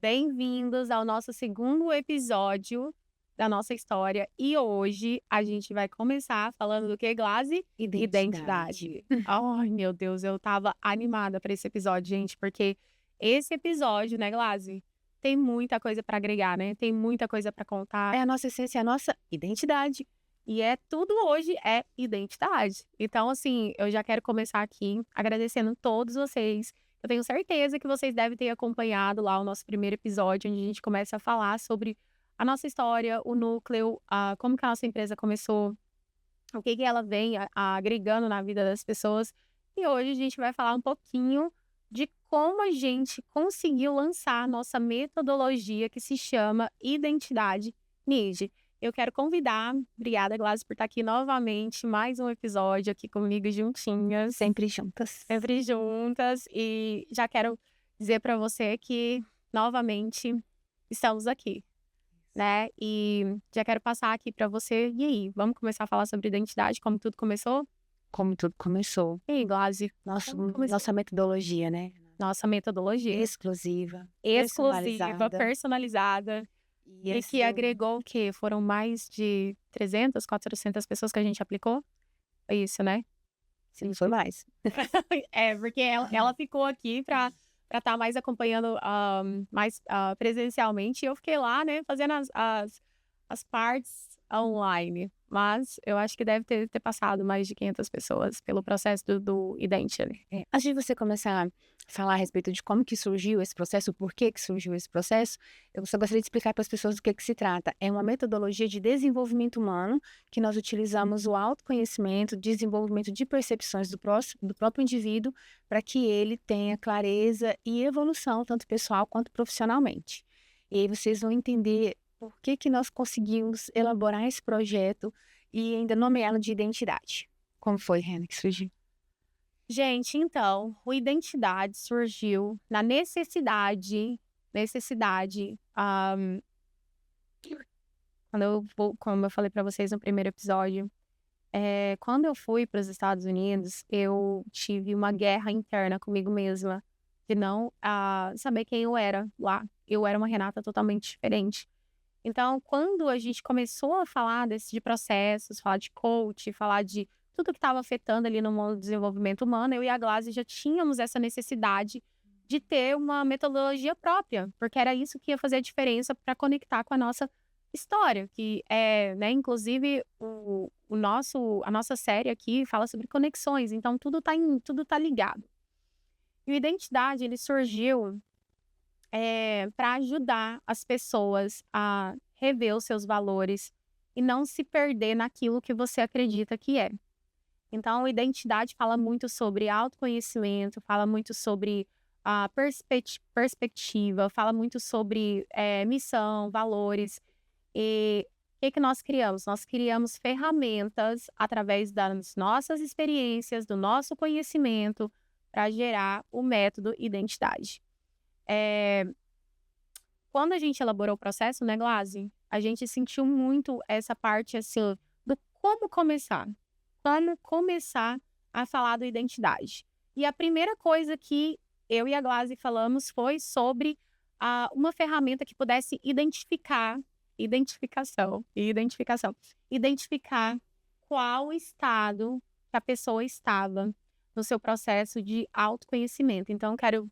Bem-vindos ao nosso segundo episódio da nossa história. E hoje a gente vai começar falando do que, Glaze? Identidade. Ai, meu Deus, eu tava animada para esse episódio, gente, porque esse episódio, né, Glaze, tem muita coisa para agregar, né? Tem muita coisa para contar. É a nossa essência, é a nossa identidade. E tudo hoje é identidade. Então, assim, eu já quero começar aqui agradecendo todos vocês. Eu tenho certeza que vocês devem ter acompanhado lá o nosso primeiro episódio, onde a gente começa a falar sobre a nossa história, o núcleo, como que a nossa empresa começou, o que ela vem agregando na vida das pessoas. E hoje a gente vai falar um pouquinho de como a gente conseguiu lançar a nossa metodologia que se chama Identidade NID. Eu quero convidar, obrigada, Glaze, por estar aqui novamente, mais um episódio aqui comigo juntinhas. Sempre juntas. Sempre juntas. E já quero dizer para você que, novamente, estamos aqui, né? E já quero passar aqui para você. E aí, vamos começar a falar sobre identidade, como tudo começou? Como tudo começou. E aí, Glaze? Nossa metodologia, né? Nossa metodologia. Exclusiva. Personalizada. E que agregou o quê? Foram mais de 300, 400 pessoas que a gente aplicou? É isso, né? Sim, foi mais. Porque ela ficou aqui para estar mais acompanhando mais presencialmente. E eu fiquei lá, né, fazendo as partes online. Mas eu acho que deve ter passado mais de 500 pessoas pelo processo do Identity. Antes de você começar a falar a respeito de como que surgiu esse processo, por que surgiu esse processo, eu só gostaria de explicar para as pessoas do que se trata. É uma metodologia de desenvolvimento humano que nós utilizamos o autoconhecimento, desenvolvimento de percepções do próprio indivíduo para que ele tenha clareza e evolução, tanto pessoal quanto profissionalmente. E aí vocês vão entender por que nós conseguimos elaborar esse projeto e ainda nomeá-lo de identidade. Como foi, Rena, que surgiu? Gente, então, o Identidade surgiu na necessidade, como eu falei para vocês no primeiro episódio, quando eu fui para os Estados Unidos, eu tive uma guerra interna comigo mesma, de não saber quem eu era lá. Eu era uma Renata totalmente diferente. Então, quando a gente começou a falar de processos, falar de coach, falar de tudo que estava afetando ali no mundo do desenvolvimento humano, eu e a Glaze já tínhamos essa necessidade de ter uma metodologia própria, porque era isso que ia fazer a diferença para conectar com a nossa história, que né, inclusive a nossa série aqui fala sobre conexões, então tudo tá ligado. E o Identidade, ele surgiu para ajudar as pessoas a rever os seus valores e não se perder naquilo que você acredita que é. Então, a identidade fala muito sobre autoconhecimento, fala muito sobre a perspectiva, fala muito sobre missão, valores. E o que nós criamos? Nós criamos ferramentas através das nossas experiências, do nosso conhecimento, para gerar o método identidade. Quando a gente elaborou o processo, né, Glaze, a gente sentiu muito essa parte, assim, do como começar a falar da identidade. E a primeira coisa que eu e a Glaze falamos foi sobre uma ferramenta que pudesse identificar qual estado que a pessoa estava no seu processo de autoconhecimento. Então, quero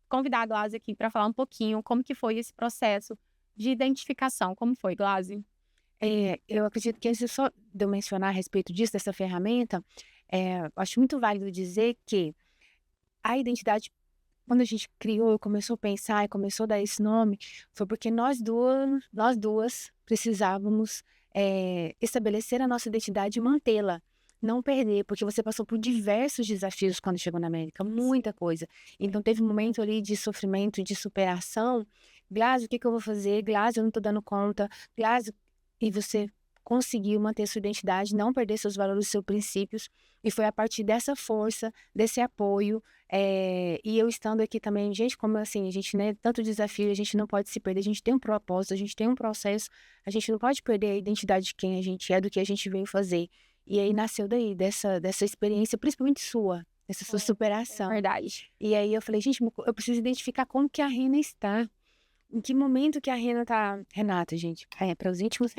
convidar a Glaze aqui para falar um pouquinho como que foi esse processo de identificação. Como foi, Glaze? Eu acredito que antes só de eu mencionar a respeito disso, dessa ferramenta, acho muito válido dizer que a identidade, quando a gente criou, começou a pensar e começou a dar esse nome, foi porque nós duas precisávamos estabelecer a nossa identidade e mantê-la. Não perder, porque você passou por diversos desafios quando chegou na América, muita coisa. Então teve um momento ali de sofrimento, de superação. Glaze, o que eu vou fazer? Glaze, eu não tô dando conta. Glaze, e você conseguiu manter sua identidade, não perder seus valores, seus princípios. E foi a partir dessa força, desse apoio, e eu estando aqui também, gente, como assim, a gente, né, tanto desafio, a gente não pode se perder, a gente tem um propósito, a gente tem um processo, a gente não pode perder a identidade de quem a gente é, do que a gente veio fazer. E aí nasceu daí, dessa experiência, principalmente sua, dessa sua superação. Verdade. E aí eu falei, gente, eu preciso identificar como que a Rena está. em que momento que a Renata, gente, para os íntimos,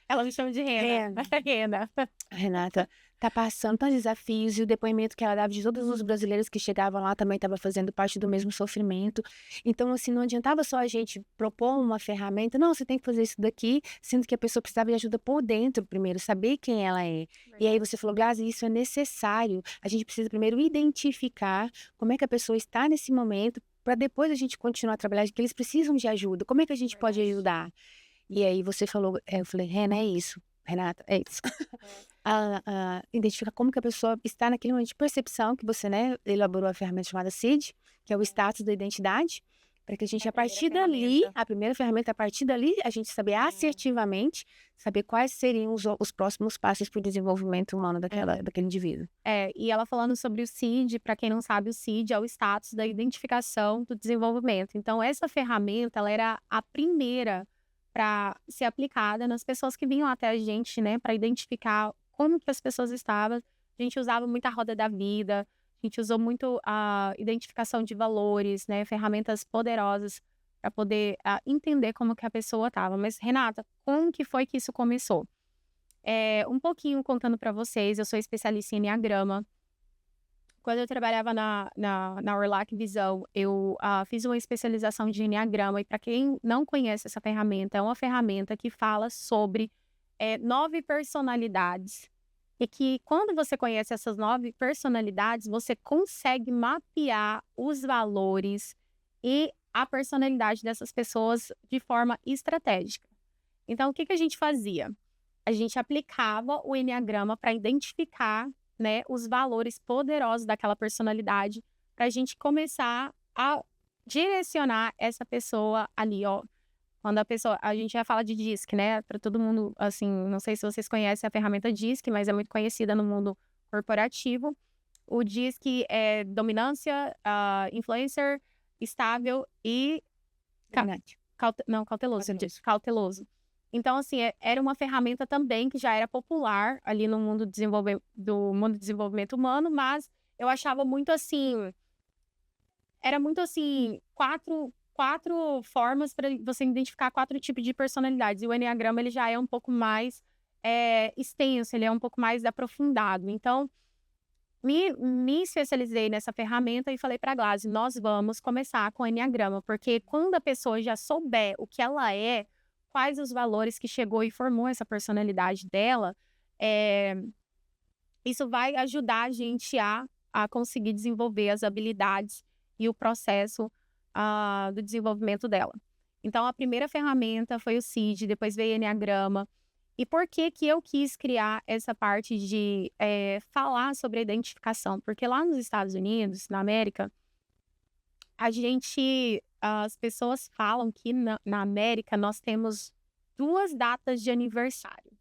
Ela me chama de Rena. Rena. a Renata tá passando por desafios, e o depoimento que ela dava de todos os brasileiros que chegavam lá também estava fazendo parte do mesmo sofrimento. Então, assim, não adiantava só a gente propor uma ferramenta, não, você tem que fazer isso daqui, sendo que a pessoa precisava de ajuda por dentro primeiro, saber quem ela é. E aí você falou, Grazi, isso é necessário. A gente precisa primeiro identificar como é que a pessoa está nesse momento, para depois a gente continuar a trabalhar, que eles precisam de ajuda. Como é que a gente pode ajudar? E aí você falou, eu falei, Rena, é isso. Renata, é isso. Identificar como que a pessoa está naquele momento de percepção que você, né, elaborou a ferramenta chamada CID, que é o status da identidade, para que a gente, a partir dali, a primeira ferramenta, a partir dali, a gente saber assertivamente, saber quais seriam os próximos passos para o desenvolvimento humano daquele indivíduo. E ela falando sobre o CID, para quem não sabe, o CID é o status da identificação do desenvolvimento. Então, essa ferramenta, ela era a primeira para ser aplicada nas pessoas que vinham até a gente, né, para identificar como que as pessoas estavam. A gente usava muito a roda da vida, a gente usou muito a identificação de valores, né, ferramentas poderosas para poder entender como que a pessoa estava. Mas, Renata, como que foi que isso começou? Um pouquinho contando para vocês, eu sou especialista em Enneagrama. Quando eu trabalhava na Orlac Visão, eu fiz uma especialização de Enneagrama. E para quem não conhece essa ferramenta, é uma ferramenta que fala sobre 9 personalidades. E que quando você conhece essas 9 personalidades, você consegue mapear os valores e a personalidade dessas pessoas de forma estratégica. Então, o que a gente fazia? A gente aplicava o Enneagrama para identificar, né, os valores poderosos daquela personalidade, para a gente começar a direcionar essa pessoa ali, ó. Quando a gente já fala de DISC, né, para todo mundo, assim, não sei se vocês conhecem a ferramenta DISC, mas é muito conhecida no mundo corporativo. O DISC é dominância, influencer, estável e cauteloso. Então, assim, era uma ferramenta também que já era popular ali no mundo do desenvolvimento humano, mas eu achava muito assim... Era muito assim, quatro formas para você identificar 4 tipos de personalidades. E o Enneagrama, ele já é um pouco mais extenso, ele é um pouco mais aprofundado. Então, me especializei nessa ferramenta e falei para a Glaze, nós vamos começar com o Enneagrama, porque quando a pessoa já souber o que ela é, quais os valores que chegou e formou essa personalidade dela, isso vai ajudar a gente a conseguir desenvolver as habilidades e o processo do desenvolvimento dela. Então, a primeira ferramenta foi o CID, depois veio o Enneagrama. E por que eu quis criar essa parte de falar sobre a identificação? Porque lá nos Estados Unidos, na América, as pessoas falam que na América nós temos 2 datas de aniversário.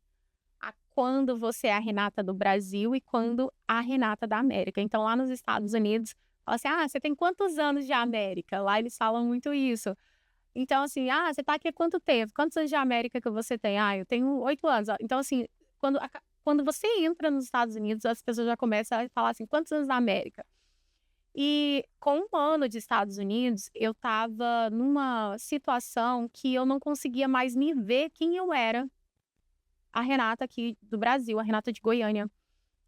Quando você é a Renata do Brasil e quando a Renata da América. Então, lá nos Estados Unidos, fala assim, você tem quantos anos de América? Lá eles falam muito isso. Então, assim, você tá aqui há quanto tempo? Quantos anos de América que você tem? Eu tenho 8 anos. Então, assim, quando você entra nos Estados Unidos, as pessoas já começam a falar assim, quantos anos da América? E com 1 ano de Estados Unidos, eu tava numa situação que eu não conseguia mais me ver quem eu era. A Renata aqui do Brasil, a Renata de Goiânia.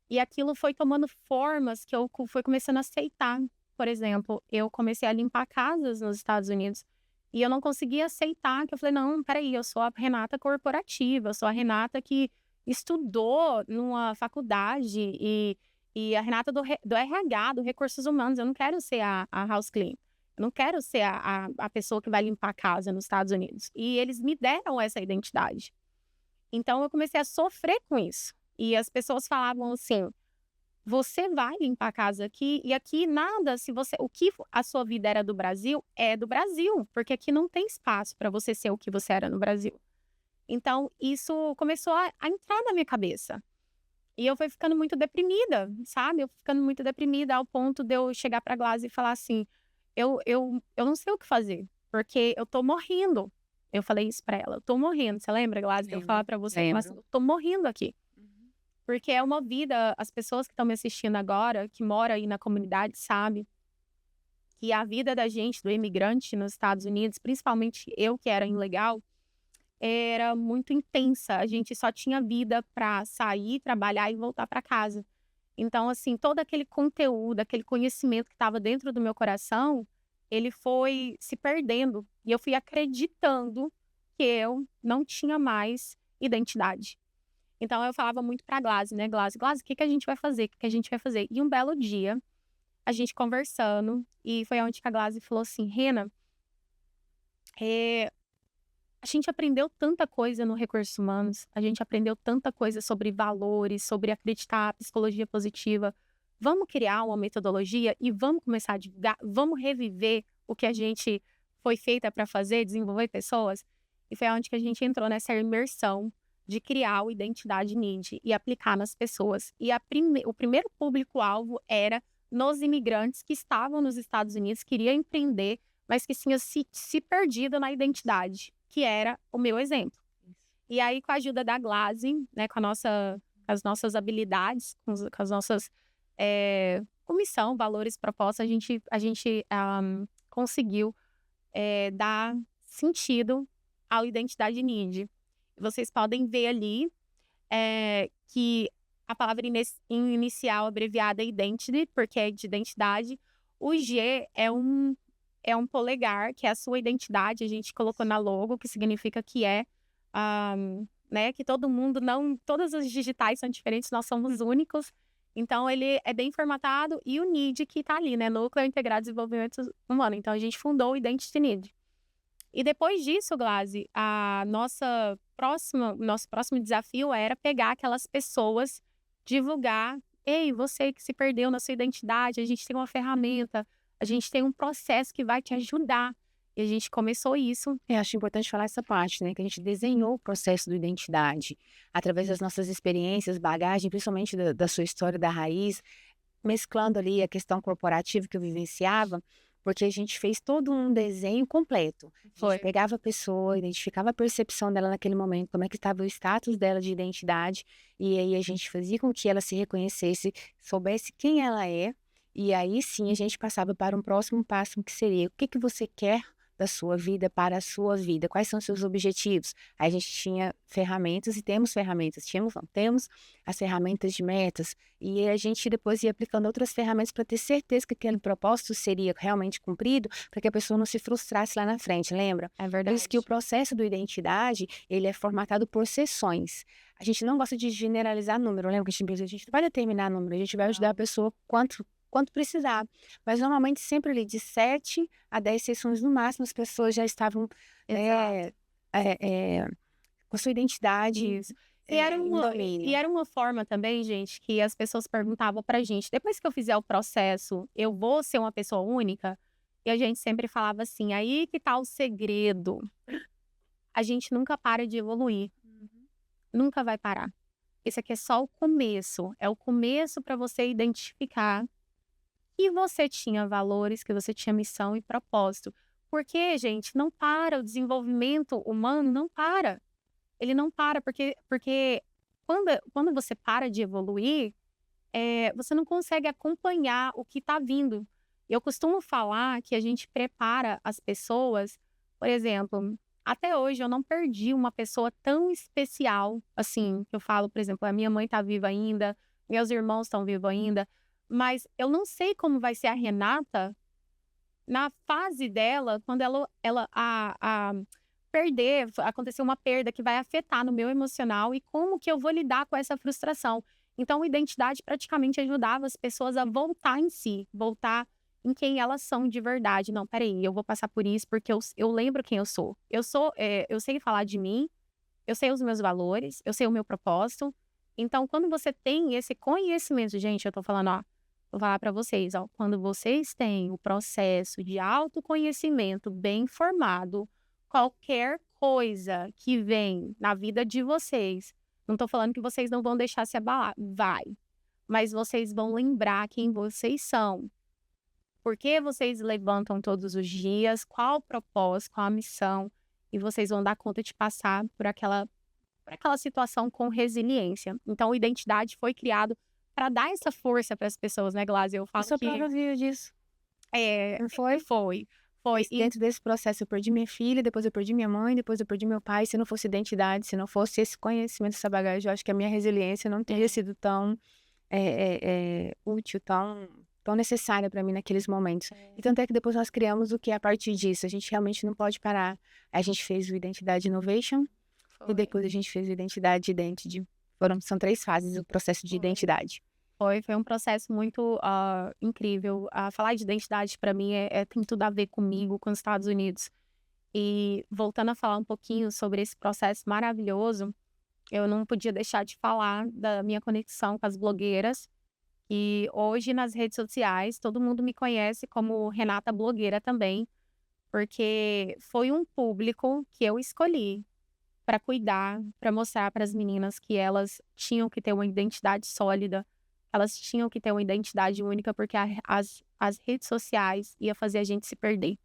E aquilo foi tomando formas que eu fui começando a aceitar. Por exemplo, eu comecei a limpar casas nos Estados Unidos e eu não conseguia aceitar, que eu falei, não, peraí, eu sou a Renata corporativa, eu sou a Renata que estudou numa faculdade e a Renata do RH, do Recursos Humanos. Eu não quero ser a house clean. Eu não quero ser a pessoa que vai limpar a casa nos Estados Unidos. E eles me deram essa identidade. Então, eu comecei a sofrer com isso. E as pessoas falavam assim, você vai limpar a casa aqui, e aqui nada, o que a sua vida era do Brasil, é do Brasil, porque aqui não tem espaço para você ser o que você era no Brasil. Então, isso começou a entrar na minha cabeça. E eu fui ficando muito deprimida, sabe? Eu fui ficando muito deprimida ao ponto de eu chegar para a Glaze e falar assim, eu não sei o que fazer, porque eu tô morrendo. Eu falei isso pra ela, eu tô morrendo. Você lembra, Glaze, de eu falar pra você? Mas eu tô morrendo aqui. Porque é uma vida, as pessoas que estão me assistindo agora, que moram aí na comunidade, sabem. que a vida da gente, do imigrante nos Estados Unidos, principalmente eu que era ilegal, era muito intensa. A gente só tinha vida para sair, trabalhar e voltar para casa. Então, assim, todo aquele conteúdo, aquele conhecimento que estava dentro do meu coração, ele foi se perdendo. E eu fui acreditando que eu não tinha mais identidade. Então, eu falava muito pra Glaze, né? Glaze, o que a gente vai fazer? O que a gente vai fazer? E um belo dia, a gente conversando, e foi onde que a Glaze falou assim, Rena, a gente aprendeu tanta coisa no Recursos Humanos, a gente aprendeu tanta coisa sobre valores, sobre acreditar, psicologia positiva. Vamos criar uma metodologia e vamos começar a divulgar, vamos reviver o que a gente foi feita para fazer, desenvolver pessoas. E foi onde que a gente entrou nessa imersão de criar o Identidade NID e aplicar nas pessoas. E o primeiro público-alvo era nos imigrantes que estavam nos Estados Unidos, queriam empreender, mas que tinham se perdido na identidade, que era o meu exemplo. E aí, com a ajuda da Glaze, né, com as nossas habilidades, com as nossas comissão, valores, propostas, a gente conseguiu dar sentido à identidade NID. Vocês podem ver ali que a palavra inicial abreviada é identity, porque é de identidade. O G é um polegar, que é a sua identidade, a gente colocou na logo, que significa que né, que todo mundo todas as digitais são diferentes, nós somos únicos. Então, ele é bem formatado, e o NID que tá ali, né, Núcleo Integrado de Desenvolvimento Humano. Então, a gente fundou o Identity NID. E depois disso, Glaze, nosso próximo desafio era pegar aquelas pessoas, divulgar, ei, você que se perdeu na sua identidade, a gente tem uma ferramenta, a gente tem um processo que vai te ajudar. E a gente começou isso. Eu acho importante falar essa parte, né? Que a gente desenhou o processo do identidade através das nossas experiências, bagagem, principalmente da sua história, da raiz, mesclando ali a questão corporativa que eu vivenciava, porque a gente fez todo um desenho completo. A gente pegava a pessoa, identificava a percepção dela naquele momento, como é que estava o status dela de identidade, e aí a gente fazia com que ela se reconhecesse, soubesse quem ela é, e aí sim a gente passava para um próximo passo, que seria: o que que você quer da sua vida para a sua vida? Quais são os seus objetivos? Aí a gente tinha ferramentas, e temos ferramentas, temos as ferramentas de metas, e a gente depois ia aplicando outras ferramentas para ter certeza que aquele propósito seria realmente cumprido, para que a pessoa não se frustrasse lá na frente, lembra? É Por verdade. isso que o processo do identidade, ele é formatado por sessões. A gente não gosta de generalizar número, lembra que a gente não vai determinar número, a gente vai ajudar a pessoa quanto precisar. Mas normalmente sempre ali de 7 a 10 sessões no máximo, as pessoas já estavam com a sua identidade. E era uma forma também, gente, que as pessoas perguntavam pra gente, depois que eu fizer o processo, eu vou ser uma pessoa única? E a gente sempre falava assim, aí que tá o segredo. A gente nunca para de evoluir. Nunca vai parar. Esse aqui é só o começo. É o começo para você identificar que você tinha valores, que você tinha missão e propósito. Porque, gente, não para. O desenvolvimento humano não para. Ele não para, porque quando você para de evoluir, você não consegue acompanhar o que está vindo. Eu costumo falar que a gente prepara as pessoas, por exemplo, até hoje eu não perdi uma pessoa tão especial, assim, que eu falo, por exemplo, a minha mãe está viva ainda, meus irmãos estão vivos ainda, mas eu não sei como vai ser a Renata na fase dela, quando ela perder, acontecer uma perda que vai afetar no meu emocional, e como que eu vou lidar com essa frustração. Então, a identidade praticamente ajudava as pessoas a voltar em si, voltar em quem elas são de verdade. Não, peraí, eu vou passar por isso porque eu lembro quem eu sou. Eu sei falar de mim, eu sei os meus valores, eu sei o meu propósito. Então, quando você tem esse conhecimento, gente, eu tô falando, vou falar para vocês, quando vocês têm o processo de autoconhecimento bem formado, qualquer coisa que vem na vida de vocês, não tô falando que vocês não vão deixar se abalar, vai. Mas vocês vão lembrar quem vocês são. Por que vocês levantam todos os dias, qual o propósito, qual a missão, e vocês vão dar conta de passar por aquela situação com resiliência. Então, a identidade foi criado para dar essa força para as pessoas, né, Glaze? Eu falo Eu sou que prova viva disso. É, Não foi? foi. Mas dentro desse processo eu perdi minha filha, depois eu perdi minha mãe, depois eu perdi meu pai. Se não fosse identidade, se não fosse esse conhecimento, essa bagagem, eu acho que a minha resiliência não teria sido tão útil, tão necessária para mim naqueles momentos. E tanto é que depois nós criamos o que é a partir disso. A gente realmente não pode parar. A gente fez o Identidade Innovation e depois a gente fez o Identidade Identity. São 3 fases o processo de identidade. Foi um processo muito incrível. Falar de identidade para mim tem tudo a ver comigo, com os Estados Unidos. E voltando a falar um pouquinho sobre esse processo maravilhoso, eu não podia deixar de falar da minha conexão com as blogueiras. E hoje nas redes sociais todo mundo me conhece como Renata Blogueira também, porque foi um público que eu escolhi para cuidar, para mostrar para as meninas que elas tinham que ter uma identidade sólida, elas tinham que ter uma identidade única, porque as redes sociais ia fazer a gente se perder.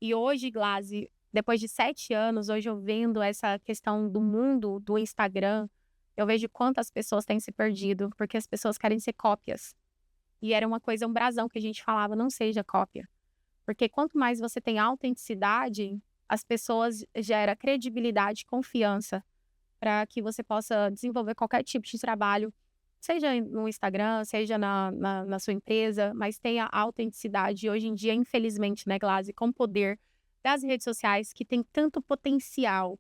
E hoje, Glaze, depois de 7 anos, hoje eu vendo essa questão do mundo do Instagram, eu vejo quantas pessoas têm se perdido, porque as pessoas querem ser cópias. E era uma coisa, um brasão que a gente falava, não seja cópia. Porque quanto mais você tem autenticidade, as pessoas geram credibilidade e confiança para que você possa desenvolver qualquer tipo de trabalho, seja no Instagram, seja na sua empresa, mas tenha autenticidade. E hoje em dia, infelizmente, né, Glaze, com o poder das redes sociais, que tem tanto potencial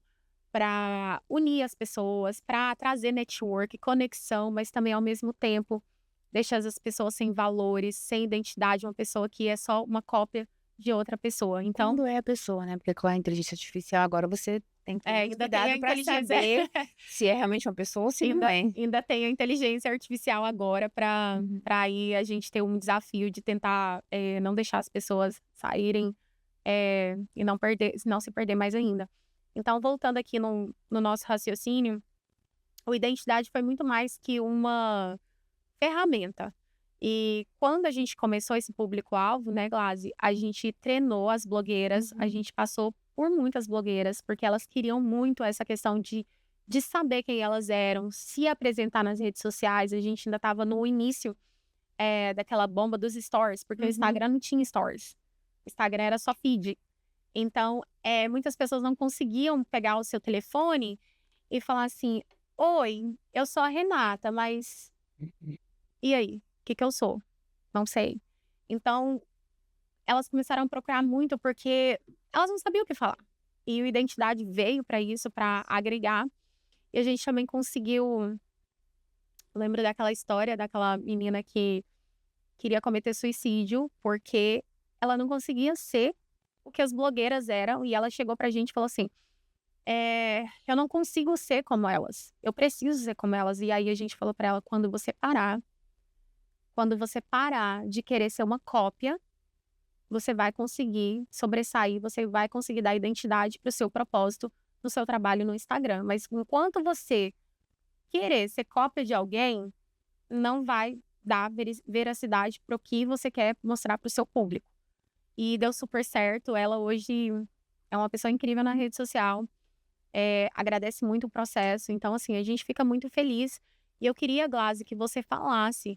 para unir as pessoas, para trazer network, conexão, mas também, ao mesmo tempo, deixa as pessoas sem valores, sem identidade, uma pessoa que é só uma cópia de outra pessoa. Então, Quando é a pessoa, né? Porque com a inteligência artificial agora você tem que ter muito ainda tem a cuidado para inteligência. saber se é realmente uma pessoa ou se não é. Ainda tem a inteligência artificial agora para aí a gente ter um desafio de tentar não deixar as pessoas saírem e não se perder mais ainda. Então, voltando aqui no nosso raciocínio, o identidade foi muito mais que uma ferramenta. E quando a gente começou esse público-alvo, né, Glaze, a gente treinou as blogueiras, a gente passou por muitas blogueiras, porque elas queriam muito essa questão de saber quem elas eram, se apresentar nas redes sociais. A gente ainda estava no início daquela bomba dos stories, porque o Instagram não tinha stories. O Instagram era só feed. Então, muitas pessoas não conseguiam pegar o seu telefone e falar assim: oi, eu sou a Renata, mas e aí? O que eu sou? Não sei. Então, elas começaram a procurar muito porque elas não sabiam o que falar. E o Identidade veio para isso, para agregar. E a gente também conseguiu. Lembro daquela história daquela menina que queria cometer suicídio porque ela não conseguia ser o que as blogueiras eram. E ela chegou pra gente e falou assim: eu não consigo ser como elas. Eu preciso ser como elas. E aí a gente falou pra ela: quando você parar de querer ser uma cópia, você vai conseguir sobressair, você vai conseguir dar identidade para o seu propósito no seu trabalho no Instagram. Mas enquanto você querer ser cópia de alguém, não vai dar veracidade para o que você quer mostrar para o seu público. E deu super certo. Ela hoje é uma pessoa incrível na rede social, agradece muito o processo. Então, assim, a gente fica muito feliz. E eu queria, Glaze, que você falasse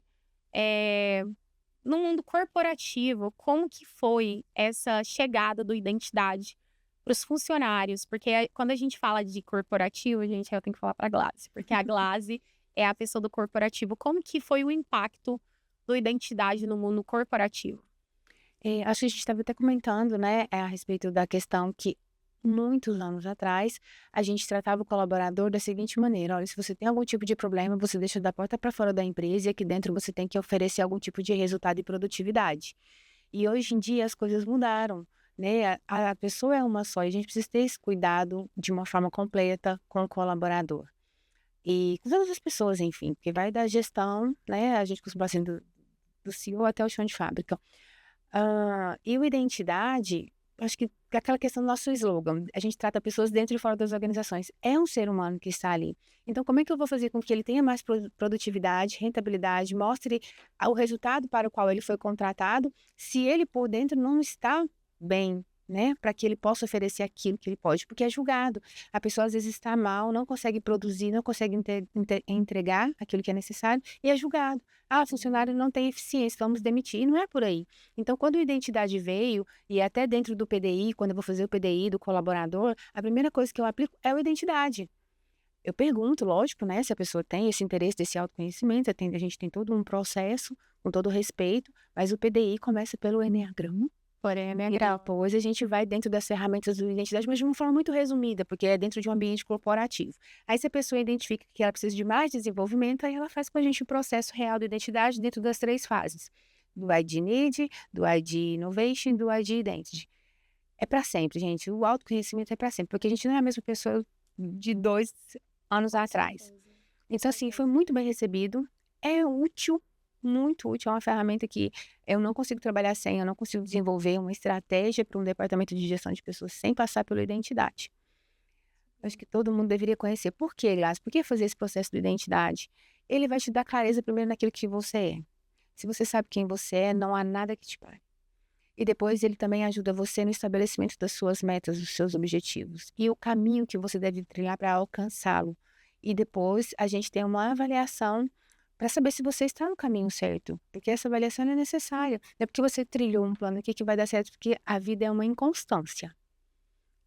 no mundo corporativo, como que foi essa chegada do Identidade para os funcionários? Porque quando a gente fala de corporativo, gente, eu tenho que falar para a Glaze, porque a Glaze é a pessoa do corporativo. Como que foi o impacto do Identidade no mundo corporativo? Acho que a gente estava até comentando, né, a respeito da questão que muitos anos atrás a gente tratava o colaborador da seguinte maneira: olha, se você tem algum tipo de problema, você deixa da porta para fora da empresa e aqui dentro você tem que oferecer algum tipo de resultado e produtividade. E hoje em dia as coisas mudaram, né? A pessoa é uma só e a gente precisa ter esse cuidado de uma forma completa com o colaborador. E com todas as pessoas, enfim, porque vai da gestão, né? A gente costuma assim, do CEO até o chão de fábrica. E o Identidade, acho que aquela questão do nosso slogan, a gente trata pessoas dentro e fora das organizações. É um ser humano que está ali. Então, como é que eu vou fazer com que ele tenha mais produtividade, rentabilidade, mostre o resultado para o qual ele foi contratado, se ele por dentro não está bem, né, para que ele possa oferecer aquilo que ele pode, porque é julgado. A pessoa às vezes está mal, não consegue produzir, não consegue entregar aquilo que é necessário e é julgado. Ah, funcionário não tem eficiência, vamos demitir. E não é por aí. Então, quando a identidade veio, e até dentro do PDI, quando eu vou fazer o PDI do colaborador, a primeira coisa que eu aplico é a identidade. Eu pergunto, lógico, né, se a pessoa tem esse interesse desse autoconhecimento, a gente tem todo um processo, com todo respeito, mas o PDI começa pelo Eneagrama. Porém, é minha E grau. depois a gente vai dentro das ferramentas da identidade, mas de uma forma muito resumida, porque é dentro de um ambiente corporativo. Aí se a pessoa identifica que ela precisa de mais desenvolvimento, aí ela faz com a gente o processo real da identidade dentro das 3 fases. Do ID Need, do ID Innovation e do ID Identity. É para sempre, gente. O autoconhecimento é para sempre, porque a gente não é a mesma pessoa de 2 anos atrás. Então, assim, foi muito bem recebido. É útil, muito útil. É uma ferramenta que eu não consigo trabalhar sem, eu não consigo desenvolver uma estratégia para um departamento de gestão de pessoas sem passar pela identidade. Eu acho que todo mundo deveria conhecer. Por quê, Graça? Por que fazer esse processo de identidade? Ele vai te dar clareza primeiro naquilo que você é. Se você sabe quem você é, não há nada que te pare. E depois ele também ajuda você no estabelecimento das suas metas, dos seus objetivos e o caminho que você deve trilhar para alcançá-lo. E depois a gente tem uma avaliação para saber se você está no caminho certo, porque essa avaliação é necessária. Não é porque você trilhou um plano aqui que vai dar certo, porque a vida é uma inconstância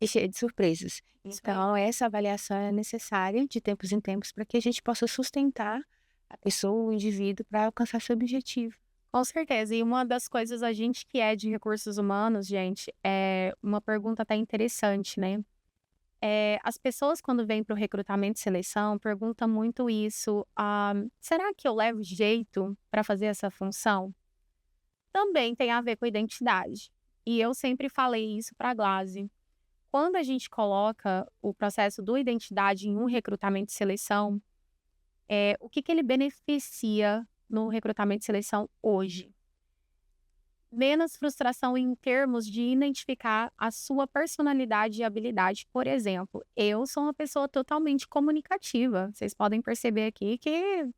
e cheia de surpresas. Então, essa avaliação é necessária de tempos em tempos para que a gente possa sustentar a pessoa, o indivíduo, para alcançar seu objetivo. Com certeza. E uma das coisas, a gente que é de recursos humanos, gente, é uma pergunta até interessante, né? As pessoas, quando vêm para o recrutamento e seleção, perguntam muito isso. Será que eu levo jeito para fazer essa função? Também tem a ver com identidade. E eu sempre falei isso para a Glaze. Quando a gente coloca o processo do identidade em um recrutamento e seleção, o que ele beneficia no recrutamento e seleção hoje? Menos frustração em termos de identificar a sua personalidade e habilidade. Por exemplo, eu sou uma pessoa totalmente comunicativa. Vocês podem perceber aqui que,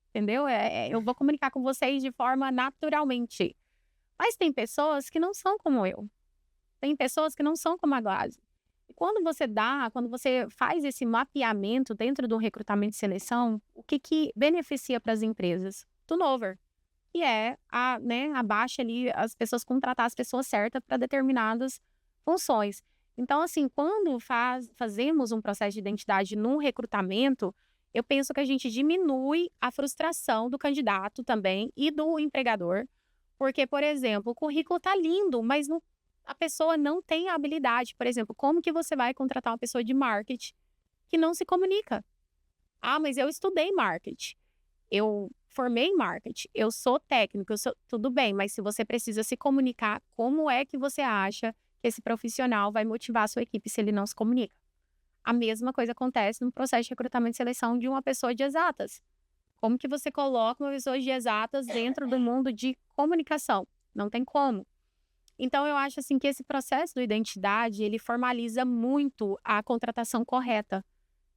entendeu? Eu vou comunicar com vocês de forma naturalmente. Mas tem pessoas que não são como eu. Tem pessoas que não são como a Glaze. E quando você faz esse mapeamento dentro do recrutamento e seleção, o que beneficia para as empresas? Turnover. Que é a baixa ali, as pessoas contratar as pessoas certas para determinadas funções. Então, assim, quando fazemos um processo de identidade num recrutamento, eu penso que a gente diminui a frustração do candidato também e do empregador. Porque, por exemplo, o currículo tá lindo, mas a pessoa não tem a habilidade. Por exemplo, como que você vai contratar uma pessoa de marketing que não se comunica? Ah, mas eu estudei marketing. Eu formei em marketing, eu sou técnico, tudo bem, mas se você precisa se comunicar, como é que você acha que esse profissional vai motivar a sua equipe se ele não se comunica? A mesma coisa acontece no processo de recrutamento e seleção de uma pessoa de exatas. Como que você coloca uma pessoa de exatas dentro do mundo de comunicação? Não tem como. Então, eu acho assim que esse processo do identidade, ele formaliza muito a contratação correta.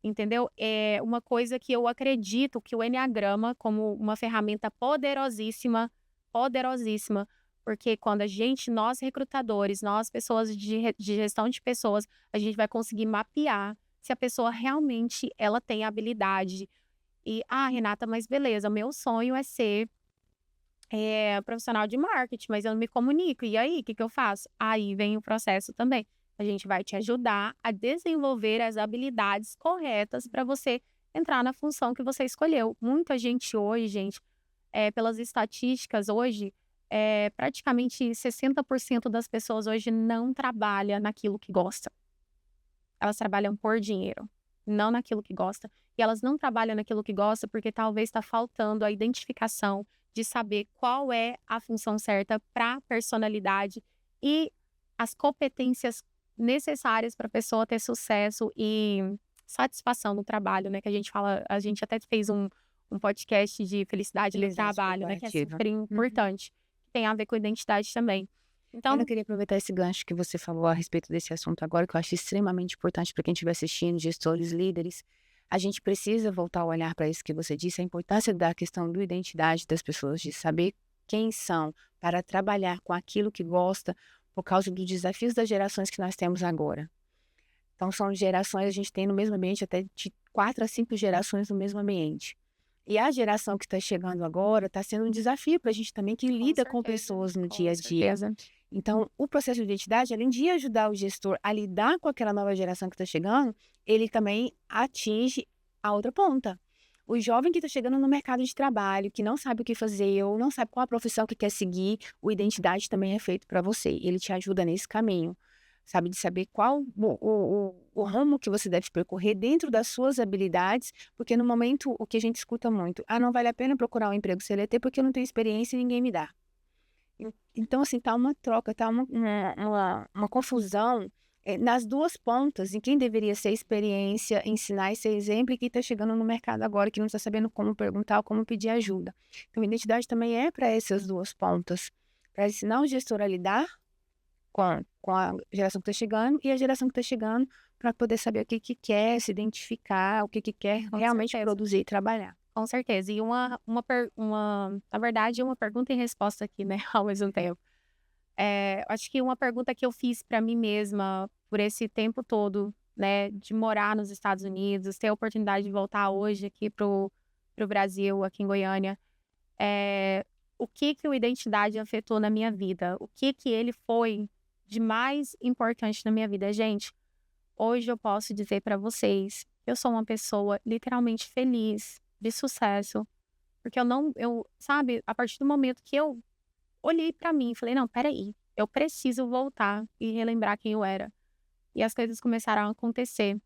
Entendeu? É uma coisa que eu acredito que o Eneagrama, como uma ferramenta poderosíssima, poderosíssima, porque quando nós recrutadores, nós pessoas de gestão de pessoas, a gente vai conseguir mapear se a pessoa realmente ela tem habilidade. E, Renata, mas beleza, meu sonho é ser profissional de marketing, mas eu não me comunico. E aí, o que eu faço? Aí vem o processo também. A gente vai te ajudar a desenvolver as habilidades corretas para você entrar na função que você escolheu. Muita gente hoje, gente, pelas estatísticas hoje, praticamente 60% das pessoas hoje não trabalha naquilo que gosta. Elas trabalham por dinheiro, não naquilo que gosta. E elas não trabalham naquilo que gosta porque talvez está faltando a identificação de saber qual é a função certa para a personalidade e as competências necessárias para a pessoa ter sucesso e satisfação no trabalho, né? Que a gente fala, a gente até fez um podcast de felicidade no trabalho, né? Que é super importante. Tem a ver com identidade também. Então, eu queria aproveitar esse gancho que você falou a respeito desse assunto agora, que eu acho extremamente importante para quem estiver assistindo, gestores, líderes. A gente precisa voltar a olhar para isso que você disse, a importância da questão da identidade das pessoas, de saber quem são, para trabalhar com aquilo que gosta, por causa dos desafios das gerações que nós temos agora. Então, são gerações, a gente tem no mesmo ambiente até de 4 a 5 gerações no mesmo ambiente. E a geração que está chegando agora está sendo um desafio para a gente também, que lida com pessoas no dia a dia. Então, o processo de identidade, além de ajudar o gestor a lidar com aquela nova geração que está chegando, ele também atinge a outra ponta. O jovem que está chegando no mercado de trabalho, que não sabe o que fazer ou não sabe qual a profissão que quer seguir, o identidade também é feito para você. Ele te ajuda nesse caminho, sabe? De saber qual o ramo que você deve percorrer dentro das suas habilidades, porque no momento o que a gente escuta muito, não vale a pena procurar um emprego CLT porque eu não tenho experiência e ninguém me dá. Então, assim, tá uma troca, tá uma confusão nas duas pontas, em quem deveria ser experiência, ensinar e ser exemplo, e quem está chegando no mercado agora, que não está sabendo como perguntar ou como pedir ajuda. Então, a identidade também é para essas duas pontas, para ensinar o gestor a lidar com a geração que está chegando e a geração que está chegando, para poder saber o que quer, se identificar, o que quer realmente produzir e trabalhar. Com certeza. E na verdade, uma pergunta e resposta aqui, né, ao mesmo tempo. Acho que uma pergunta que eu fiz para mim mesma por esse tempo todo, né, de morar nos Estados Unidos, ter a oportunidade de voltar hoje aqui pro Brasil, aqui em Goiânia, o que o identidade afetou na minha vida? O que ele foi de mais importante na minha vida? Gente, hoje eu posso dizer para vocês, eu sou uma pessoa literalmente feliz, de sucesso, porque sabe, a partir do momento que eu olhei pra mim e falei, não, peraí, eu preciso voltar e relembrar quem eu era. E as coisas começaram a acontecer.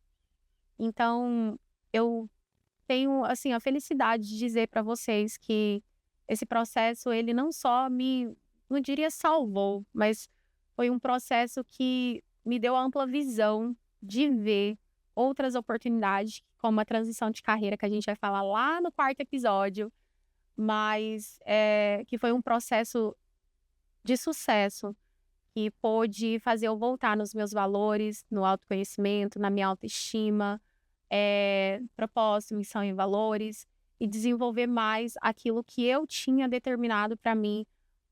Então, eu tenho, assim, a felicidade de dizer pra vocês que esse processo, ele não só não diria salvou, mas foi um processo que me deu ampla visão de ver outras oportunidades, como a transição de carreira, que a gente vai falar lá no 4º episódio, mas que foi um processo de sucesso, que pôde fazer eu voltar nos meus valores, no autoconhecimento, na minha autoestima, propósito, missão e valores, e desenvolver mais aquilo que eu tinha determinado para mim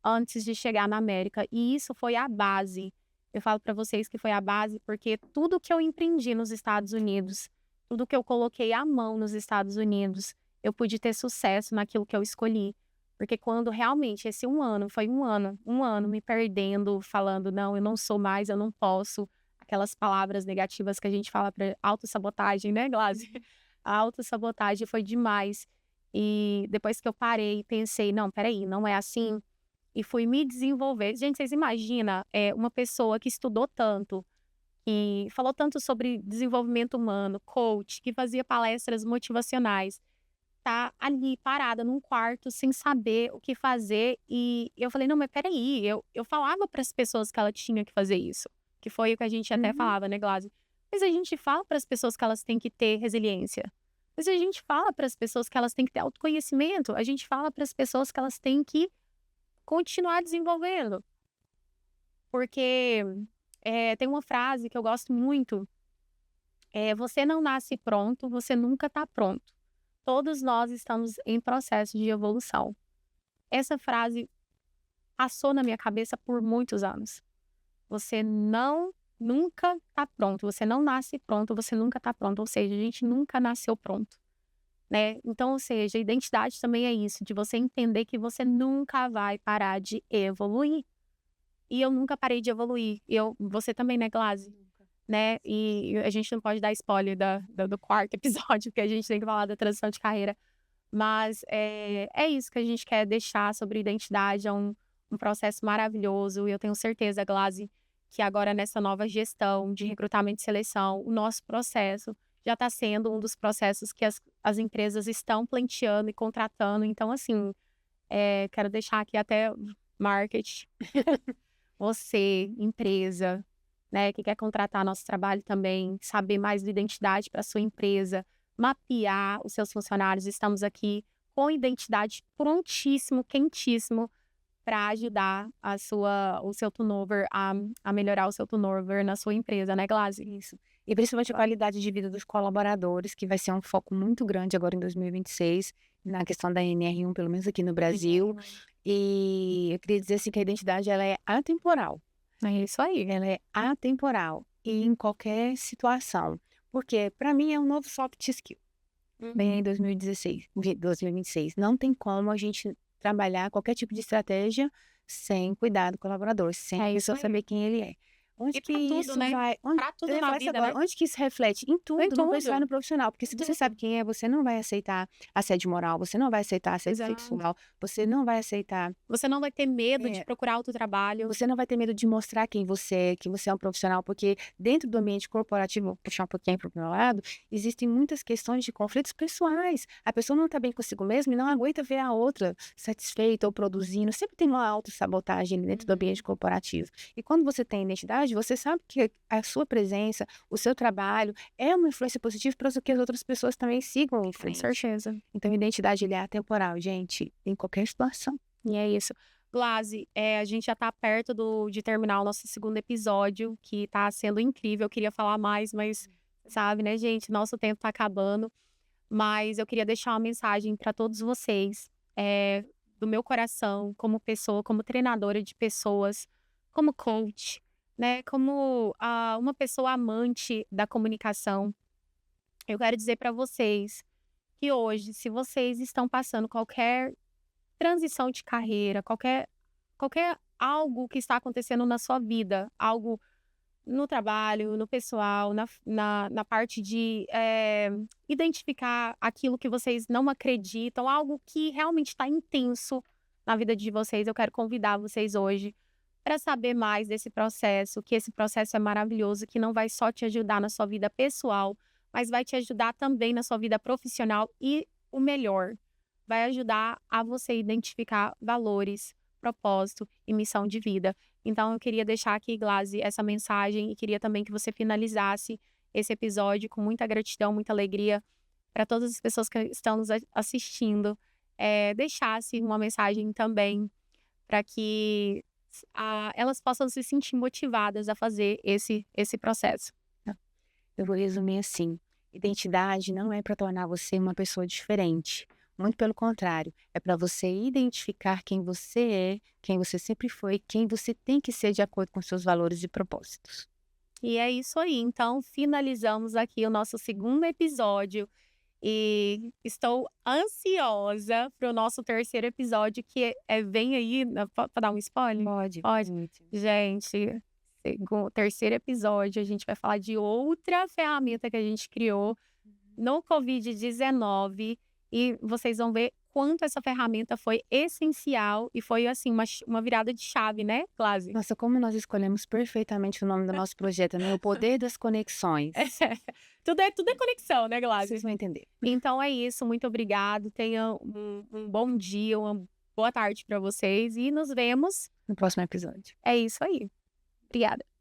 antes de chegar na América. E isso foi a base. Eu falo para vocês que foi a base porque tudo que eu empreendi nos Estados Unidos, tudo que eu coloquei à mão nos Estados Unidos, eu pude ter sucesso naquilo que eu escolhi. Porque quando realmente esse um ano me perdendo, falando, não, eu não sou mais, eu não posso, aquelas palavras negativas que a gente fala para autossabotagem, né, Glaze? A autossabotagem foi demais. E depois que eu parei e pensei, não, peraí, não é assim, e fui me desenvolver. Gente, vocês imaginam uma pessoa que estudou tanto, que falou tanto sobre desenvolvimento humano, coach, que fazia palestras motivacionais, tá ali parada num quarto sem saber o que fazer. E eu falei, não, mas peraí, eu falava para as pessoas que ela tinha que fazer isso, que foi o que a gente até falava, né, Glaze? Mas a gente fala para as pessoas que elas têm que ter resiliência. Mas a gente fala para as pessoas que elas têm que ter autoconhecimento. A gente fala para as pessoas que elas têm que continuar desenvolvendo. Porque tem uma frase que eu gosto muito. Você não nasce pronto, você nunca está pronto. Todos nós estamos em processo de evolução. Essa frase passou na minha cabeça por muitos anos. Você nunca está pronto. Você não nasce pronto, você nunca está pronto. Ou seja, a gente nunca nasceu pronto, né? Então, ou seja, a identidade também é isso, de você entender que você nunca vai parar de evoluir. E eu nunca parei de evoluir. Você também, né, Glaze? Né? E a gente não pode dar spoiler do 4º episódio, porque a gente tem que falar da transição de carreira. Mas é isso que a gente quer deixar sobre identidade. É um processo maravilhoso. E eu tenho certeza, Glaze, que agora nessa nova gestão de recrutamento e seleção, o nosso processo já está sendo um dos processos que as empresas estão planteando e contratando. Então, assim, quero deixar aqui até marketing. Você, empresa, né, que quer contratar nosso trabalho também, saber mais da identidade para sua empresa, mapear os seus funcionários. Estamos aqui com identidade prontíssimo, quentíssimo, para ajudar o seu turnover, a melhorar o seu turnover na sua empresa, né, Glaze? Isso. E principalmente a qualidade de vida dos colaboradores, que vai ser um foco muito grande agora em 2026, na questão da NR1, pelo menos aqui no Brasil. E eu queria dizer assim que a identidade ela é atemporal. É isso aí. Ela é atemporal e em qualquer situação. Porque, para mim, é um novo soft skill. Bem em 2016, 2026. Não tem como a gente trabalhar qualquer tipo de estratégia sem cuidar do colaborador, sem a É isso pessoa aí. saber quem ele é. Onde E que pra tudo, isso né? vai? Pra tudo Eu ia na falar isso vida, agora. né? Onde que isso reflete? Em Em tudo, não tudo. só no profissional. Porque se você sabe quem é, você não vai aceitar assédio moral, você não vai aceitar assédio Exato. sexual, você não vai aceitar. Você não vai ter medo de É, procurar outro trabalho. você não vai ter medo de mostrar quem você é, que você é um profissional, porque dentro do ambiente corporativo, vou puxar um pouquinho para o meu lado, existem muitas questões de conflitos pessoais. A pessoa não está bem consigo mesma e não aguenta ver a outra satisfeita ou produzindo. Sempre tem uma autossabotagem dentro do ambiente corporativo. E quando você tem identidade, você sabe que a sua presença, o seu trabalho é uma influência positiva para que as outras pessoas também sigam em Com frente. certeza. Então, a identidade ele é atemporal, gente, em qualquer situação. E é isso. Glaze, a gente já tá perto de terminar o nosso segundo episódio, que tá sendo incrível. Eu queria falar mais, mas sabe, né, gente? Nosso tempo tá acabando. Mas eu queria deixar uma mensagem para todos vocês, do meu coração, como pessoa, como treinadora de pessoas, como coach, né? Como uma pessoa amante da comunicação. Eu quero dizer para vocês que hoje, se vocês estão passando qualquer transição de carreira, qualquer algo que está acontecendo na sua vida, algo no trabalho, no pessoal, na parte de identificar aquilo que vocês não acreditam, algo que realmente está intenso na vida de vocês. Eu quero convidar vocês hoje para saber mais desse processo, que esse processo é maravilhoso, que não vai só te ajudar na sua vida pessoal, mas vai te ajudar também na sua vida profissional e o melhor, vai ajudar a você identificar valores, propósito e missão de vida. Então, eu queria deixar aqui, Glaze, essa mensagem e queria também que você finalizasse esse episódio com muita gratidão, muita alegria para todas as pessoas que estão nos assistindo. Deixasse uma mensagem também para que elas possam se sentir motivadas a fazer esse processo. Eu vou resumir assim: identidade não é para tornar você uma pessoa diferente. Muito pelo contrário, é para você identificar quem você é, quem você sempre foi, quem você tem que ser de acordo com seus valores e propósitos. E é isso aí. Então, finalizamos aqui o nosso segundo episódio. E estou ansiosa para o nosso terceiro episódio, que vem aí. Para dar um spoiler? Pode. Pode. Muito. Gente, terceiro episódio, a gente vai falar de outra ferramenta que a gente criou no Covid-19. E vocês vão ver quanto essa ferramenta foi essencial e foi, assim, uma virada de chave, né, Glaze? Nossa, como nós escolhemos perfeitamente o nome do nosso projeto, né? O poder das conexões. Tudo é conexão, né, Glaze? Vocês vão entender. Então é isso, muito obrigado. Tenham um bom dia, uma boa tarde para vocês e nos vemos No próximo episódio. É isso aí. Obrigada.